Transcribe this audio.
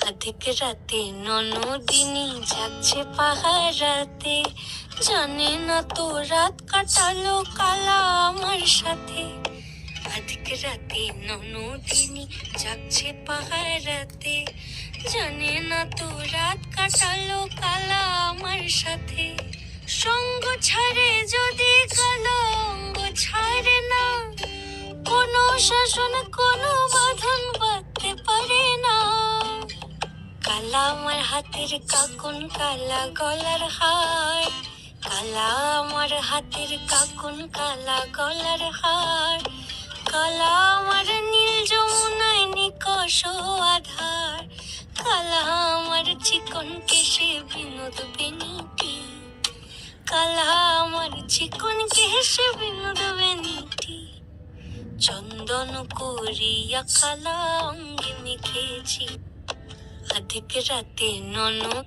অধিক রাতে ননদিনী যাচ্ছে পাহারাতে, জানে না তো রাত কাটালো কালা আমার সাথে। অধিক রাতে ননদিনী যাচ্ছে পাহারাতে, জানে না তো রাত কাটালো কালা আমার সাথে। সঙ্গ ছাড়ে যদি কালো অঙ্গ ছাড়ে না, কোনো শাসন কোনো বাঁধন বাঁধতে পারে না। কালা আমার হাতের কাকুন কালা গলার হার, কালা আমার হাতের কাকুন কালা গলার হার, কালা আমার নীল যমুনায় নিকষ আধার, কালা আমার চিকন কেশে বিনোদ বেনিটি, কালা আমার চিকন কেশে বিনোদ বেনিটি। চন্দন করিয়া কালা অঙ্গে মেখেছি, অধিক রাতে ননদ